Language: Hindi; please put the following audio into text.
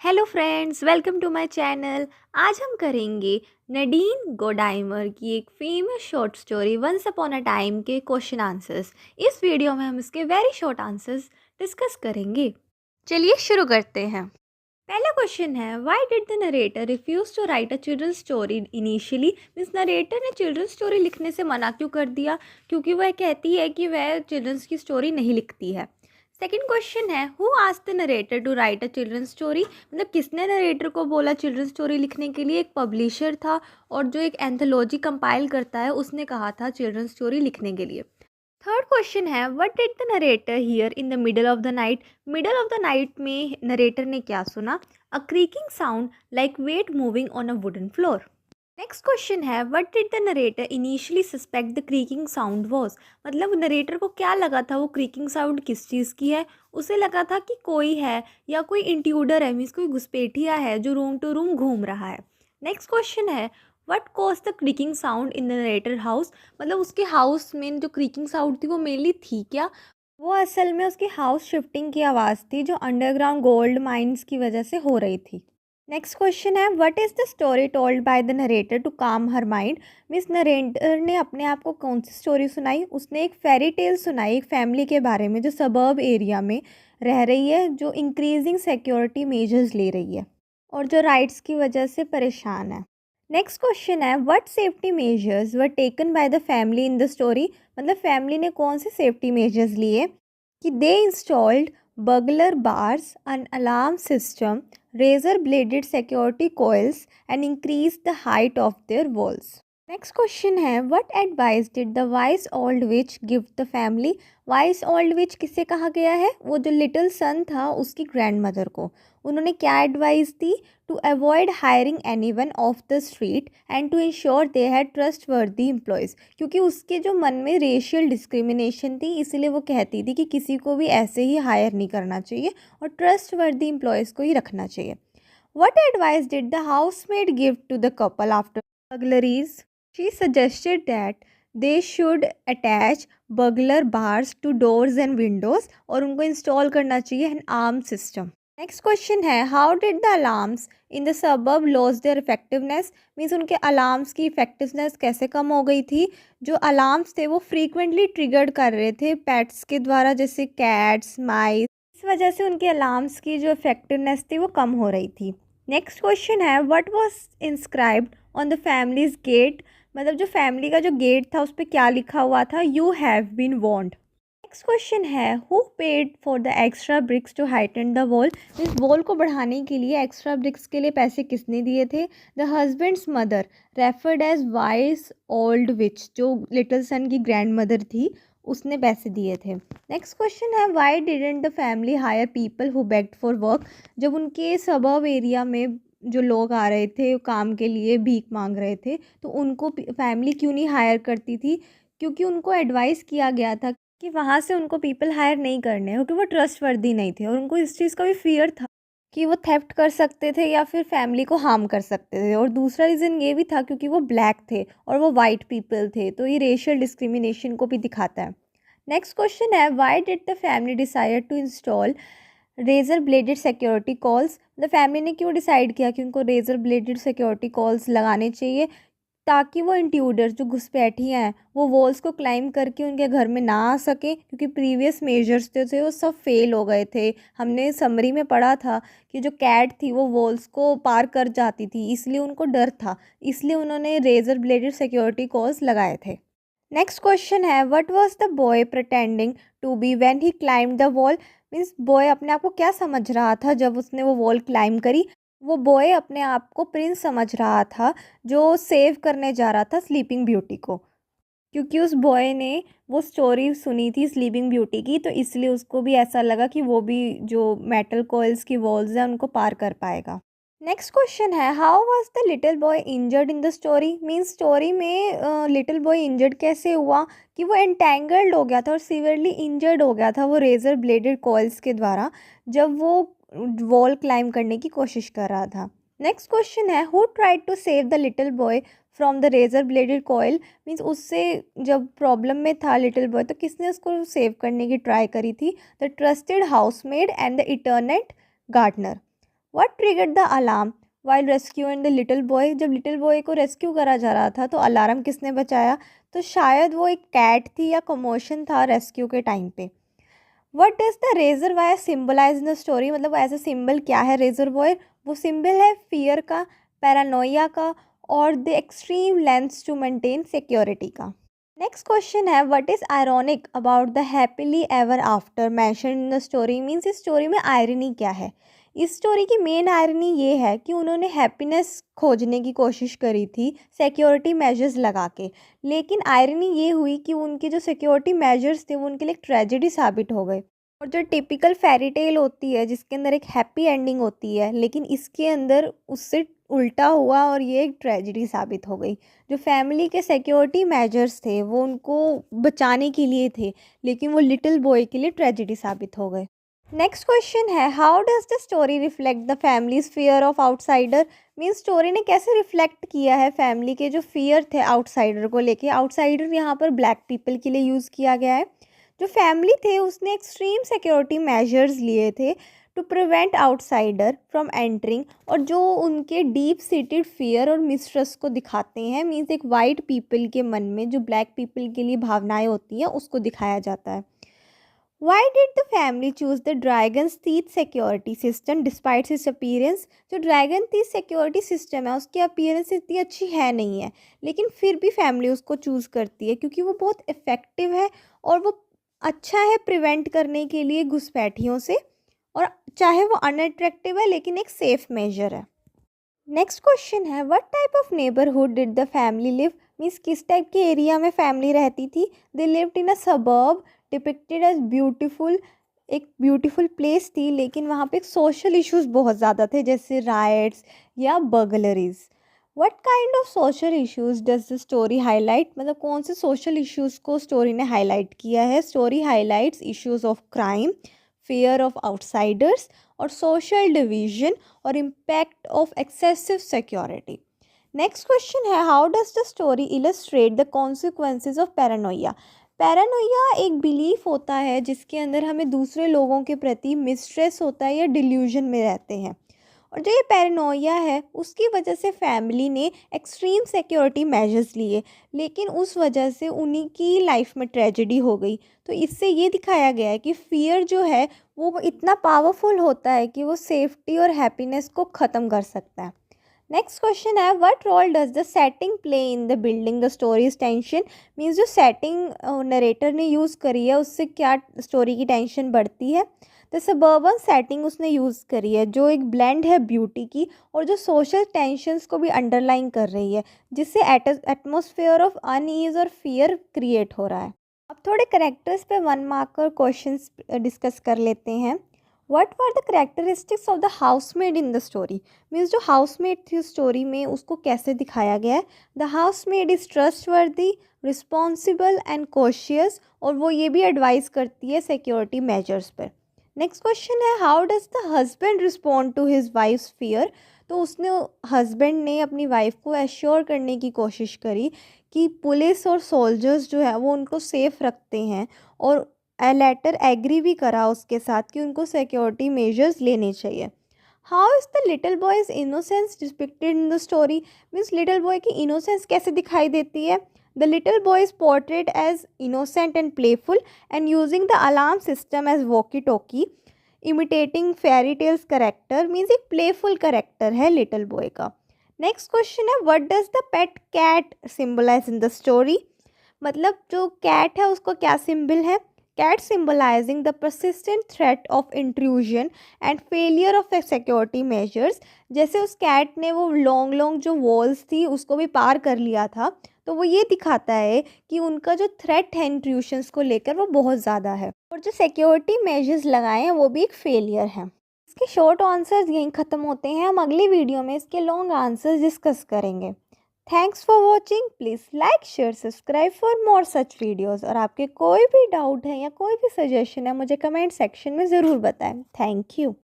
Hello friends, welcome to my channel. आज हम करेंगे नडीन गोडाइमर की एक famous short story once upon a time के क्वेश्चन आंसर्स। इस वीडियो में हम इसके वेरी शॉर्ट आंसर्स डिस्कस करेंगे। चलिए शुरू करते हैं। पहला क्वेश्चन है, why did the narrator refuse to write a children's story initially. Means narrator ने चिल्ड्रंस स्टोरी लिखने से मना क्यों कर दिया? क्योंकि वह कहती है कि वह चिल्ड्रंस की स्टोरी नहीं लिखती है। सेकंड क्वेश्चन है, who asked the narrator to write a children's story. मतलब किसने नरेटर को बोला चिल्ड्रंस स्टोरी लिखने के लिए? एक पब्लिशर था और जो एक एंथोलॉजी कंपाइल करता है उसने कहा था चिल्ड्रंस स्टोरी लिखने के लिए। थर्ड क्वेश्चन है, what did the narrator hear in the middle of the night. Middle of the night में नरेटर ने क्या सुना? A creaking sound like weight moving on a wooden floor. Next question है, what did the narrator initially suspect the creaking sound was. मतलब नरेटर को क्या लगा था वो क्रीकिंग साउंड किस चीज़ की है? उसे लगा था कि कोई है या कोई इंट्रूडर है, मीन्स कोई घुसपैठिया है जो रूम टू रूम घूम रहा है। नेक्स्ट क्वेश्चन है, what cause the creaking sound in the narrator house. मतलब उसके हाउस में जो क्रीकिंग साउंड थी वो मेनली थी क्या? वो असल में उसकी हाउस शिफ्टिंग की आवाज़ थी जो अंडरग्राउंड गोल्ड माइंस की वजह से हो रही थी। नेक्स्ट क्वेश्चन है, what is the story told by the narrator to calm her mind. Means narrator ने अपने आप को कौन सी स्टोरी सुनाई? उसने एक फेरी टेल सुनाई एक फैमिली के बारे में जो सबर्ब एरिया में रह रही है, जो इंक्रीजिंग सिक्योरिटी मेजर्स ले रही है और जो राइट्स की वजह से परेशान है। नेक्स्ट क्वेश्चन है, what safety measures were taken by the family in the story. मतलब फैमिली ने कौन से सेफ्टी मेजर्स लिए? कि they installed burglar bars, an alarm system, razor bladed security coils and increase the height of their walls. Next question है, what advice did the wise old witch give the family. Wise old witch किसे कहा गया है? वो जो लिटिल सन था उसकी ग्रैंड मदर को। उन्होंने क्या एडवाइस दी? To avoid hiring anyone of the street and to ensure they had trustworthy employees. क्योंकि उसके जो मन में रेशियल डिस्क्रिमिनेशन थी इसलिए वो कहती थी कि किसी को भी ऐसे ही हायर नहीं करना चाहिए और ट्रस्ट वर्दी एम्प्लॉयज़ को ही रखना चाहिए। What advice did the housemaid give to the couple after burglaries? She suggested that they should attach burglar bars to doors and windows और उनको इंस्टॉल करना चाहिए an alarm system. Next question है, how did the alarms in the suburb lose their effectiveness. Means उनके अलार्म्स की इफेक्टिवनेस कैसे कम हो गई थी? जो अलार्म्स थे वो फ्रीक्वेंटली ट्रिगर्ड कर रहे थे पेट्स के द्वारा, जैसे कैट्स, माइस। इस वजह से उनके अलार्म्स की जो इफेक्टिवनेस थी वो कम हो रही थी। नेक्स्ट क्वेश्चन है, what was inscribed on the family's gate. मतलब जो फैमिली का जो गेट था उस पर क्या लिखा हुआ था? You have been warned. Next question है, who paid for the extra bricks to heighten the wall. इस वॉल को बढ़ाने के लिए एक्स्ट्रा ब्रिक्स के लिए पैसे किसने दिए थे? The husband's mother referred as wise old witch, जो लिटिल सन की ग्रैंड मदर थी उसने पैसे दिए थे। नेक्स्ट क्वेश्चन है, why didn't the family hire people who bagged for work. जब उनके सबर्ब एरिया में जो लोग आ रहे थे काम के लिए, भीख मांग रहे थे, तो उनको फैमिली क्यों नहीं हायर करती थी? क्योंकि उनको एडवाइस किया गया था कि वहाँ से उनको पीपल हायर नहीं करने, क्योंकि वो ट्रस्टवर्दी नहीं थे और उनको इस चीज़ का भी फियर था कि वो थेफ्ट कर सकते थे या फिर फैमिली को हार्म कर सकते थे। और दूसरा रीज़न ये भी था क्योंकि वो ब्लैक थे और वो वाइट पीपल थे, तो ये रेशियल डिस्क्रिमिनेशन को भी दिखाता है। नेक्स्ट क्वेश्चन है, why did the family decide to install razor bladed security coils. The family ने क्यों डिसाइड किया कि उनको रेजर ब्लेडेड सिक्योरिटी कॉल्स लगाने चाहिए? ताकि वो इंट्रूडर्स जो घुसपैठियाँ हैं वो वॉल्स को क्लाइंब करके उनके घर में ना आ सके, क्योंकि प्रीवियस मेजर्स जो थे वो सब फेल हो गए थे। हमने समरी में पढ़ा था कि जो कैट थी वो वॉल्स को पार कर जाती थी, इसलिए उनको डर था, इसलिए उन्होंने रेजर ब्लेडेड सिक्योरिटी कॉल्स लगाए थे। नेक्स्ट क्वेश्चन है, what was the boy pretending to be when he climb the wall. Means boy अपने आप को क्या समझ रहा था जब उसने वो वॉल क्लाइंब करी? वो बॉय अपने आप को प्रिंस समझ रहा था जो सेव करने जा रहा था स्लीपिंग ब्यूटी को, क्योंकि उस बॉय ने वो स्टोरी सुनी थी स्लीपिंग ब्यूटी की, तो इसलिए उसको भी ऐसा लगा कि वो भी जो मेटल कॉइल्स की वॉल्स हैं उनको पार कर पाएगा। नेक्स्ट क्वेश्चन है, how was the little boy injured in the story. Means story में लिटिल बॉय इंजर्ड कैसे हुआ? कि वो एंटेंगल्ड हो गया था और सीवियरली इंजर्ड हो गया था वो रेजर ब्लेडेड कॉइल्स के द्वारा जब वो वॉल क्लाइंब करने की कोशिश कर रहा था। नेक्स्ट क्वेश्चन है, who tried to save the little boy from the razor bladed coil. Means उससे जब प्रॉब्लम में था लिटिल बॉय तो किसने उसको सेव करने की ट्राई करी थी? The trusted housemaid and the eternal gardener. What triggered the alarm while rescuing the little boy? जब लिटिल बॉय को रेस्क्यू करा जा रहा था तो अलार्म किसने बचाया? तो शायद वो एक कैट थी या कमोशन था रेस्क्यू के टाइम पे। What does the razor wire symbolize in the story? मतलब एज अ सिंबल क्या है रेजर वायर? वो सिंबल है फियर का, पैरानोइया का और the extreme lengths to maintain security का। नेक्स्ट क्वेश्चन है what is ironic about the happily ever after mention in the story? Means इस स्टोरी में आयरनी क्या है? इस स्टोरी की मेन आयरनी ये है कि उन्होंने हैप्पीनेस खोजने की कोशिश करी थी सिक्योरिटी मेजर्स लगा के, लेकिन आयरनी ये हुई कि उनके जो सिक्योरिटी मेजर्स थे वो उनके लिए एक ट्रेजेडी साबित हो गए। और जो टिपिकल फेरी टेल होती है जिसके अंदर एक हैप्पी एंडिंग होती है, लेकिन इसके अंदर उससे उल्टा हुआ और ये एक ट्रेजेडी साबित हो गई। जो फैमिली के सिक्योरिटी मेजर्स थे वो उनको बचाने के लिए थे, लेकिन वो लिटिल बॉय के लिए ट्रेजेडी साबित हो गए। नेक्स्ट क्वेश्चन है how does the story reflect the families fear of outsider? Means story ने कैसे रिफ्लेक्ट किया है फैमिली के जो फियर थे आउटसाइडर को लेके? आउटसाइडर यहाँ पर ब्लैक पीपल के लिए यूज़ किया गया है। जो फैमिली थे उसने एक्सट्रीम सिक्योरिटी मेजर्स लिए थे to prevent outsider from entering, और जो उनके डीप सीटेड फियर और मिसट्रस्ट को दिखाते हैं। मीन्स एक वाइट पीपल के मन में जो ब्लैक पीपल के लिए भावनाएं होती हैं उसको दिखाया जाता है। Why did the family choose the Dragon's Teeth security system despite its appearance? जो ड्रैगन तीथ सिक्योरिटी सिस्टम है उसकी अपीयरेंस इतनी अच्छी है नहीं है, लेकिन फिर भी फैमिली उसको चूज़ करती है क्योंकि वो बहुत इफ़ेक्टिव है और वो अच्छा है प्रिवेंट करने के लिए घुसपैठियों से, और चाहे वो अनअट्रैक्टिव है लेकिन एक सेफ मेजर है। नेक्स्ट क्वेश्चन है what type of neighbourhood did the family live? Means किस टाइप के एरिया में फैमिली रहती थी? They lived in a suburb depicted as beautiful, एक ब्यूटीफुल प्लेस थी, लेकिन वहाँ पे सोशल इश्यूज बहुत ज़्यादा थे जैसे राइट्स या burglaries. What kind of social issues does the story highlight? मतलब कौन से सोशल इश्यूज को स्टोरी ने हाईलाइट किया है? Story highlights issues of crime, fear of outsiders और social division और impact of excessive security. Next question है how does the story illustrate the consequences of paranoia? Paranoia एक बिलीफ होता है जिसके अंदर हमें दूसरे लोगों के प्रति मिसट्रेस होता है या डिल्यूजन में रहते हैं, और जो ये पैरानोइया है उसकी वजह से फैमिली ने एक्सट्रीम सिक्योरिटी मेजर्स लिए, लेकिन उस वजह से उन्हीं की लाइफ में ट्रेजेडी हो गई। तो इससे ये दिखाया गया है कि फियर जो है वो इतना पावरफुल होता है कि वो सेफ्टी और हैप्पीनेस को ख़त्म कर सकता है। नेक्स्ट क्वेश्चन है what role does the setting play in the building the stories tension? Means जो सेटिंग नरेटर ने यूज़ करी है उससे क्या स्टोरी की टेंशन बढ़ती है? द सबर्बन सेटिंग उसने यूज़ करी है जो एक ब्लेंड है ब्यूटी की और जो सोशल टेंशन्स को भी अंडरलाइन कर रही है, जिससे एटमोसफेयर ऑफ अनईज और फियर क्रिएट हो रहा है। अब थोड़े करेक्टर्स पे 1 मार्कर क्वेश्चंस डिस्कस कर लेते हैं। What were the characteristics of the housemaid in the story? Means जो हाउसमेड थी स्टोरी में उसको कैसे दिखाया गया है? The housemaid is trustworthy, responsible and cautious, और वो ये भी एडवाइस करती है सिक्योरिटी मेजर्स पर। नेक्स्ट क्वेश्चन है how does the husband respond to his wife's fear? तो उसने हस्बैंड ने अपनी वाइफ को एश्योर करने की कोशिश करी कि पुलिस और सोल्जर्स जो है वो उनको सेफ रखते हैं, और लेटर एग्री भी करा उसके साथ कि उनको सिक्योरिटी मेजर्स लेने चाहिए। How is the little boy's innocence depicted in the story? Means little boy की इनोसेंस कैसे दिखाई देती है? The little boy is portrayed as innocent and playful and using the alarm system as walkie talkie imitating fairy tales character. Means एक प्लेफुल करेक्टर है लिटिल बॉय का। नेक्स्ट क्वेश्चन है what does the pet cat symbolize in the story? मतलब जो कैट है उसको क्या सिंबल है? Cat symbolizing the persistent threat of intrusion and failure of security measures. जैसे उस कैट ने वो लॉन्ग लॉन्ग जो वॉल्स थी उसको भी पार कर लिया था, तो वो ये दिखाता है कि उनका जो थ्रेट है इंट्रूशंस को लेकर वो बहुत ज़्यादा है, और जो सिक्योरिटी मेजर्स लगाए हैं वो भी एक फेलियर है। इसके शॉर्ट आंसर्स यहीं ख़त्म होते हैं। हम अगली वीडियो में इसके लॉन्ग आंसर्स डिस्कस करेंगे। Thanks for watching. Please like share subscribe for more such videos. और आपके कोई भी डाउट है या कोई भी सजेशन है मुझे कमेंट सेक्शन में ज़रूर बताएं। Thank you.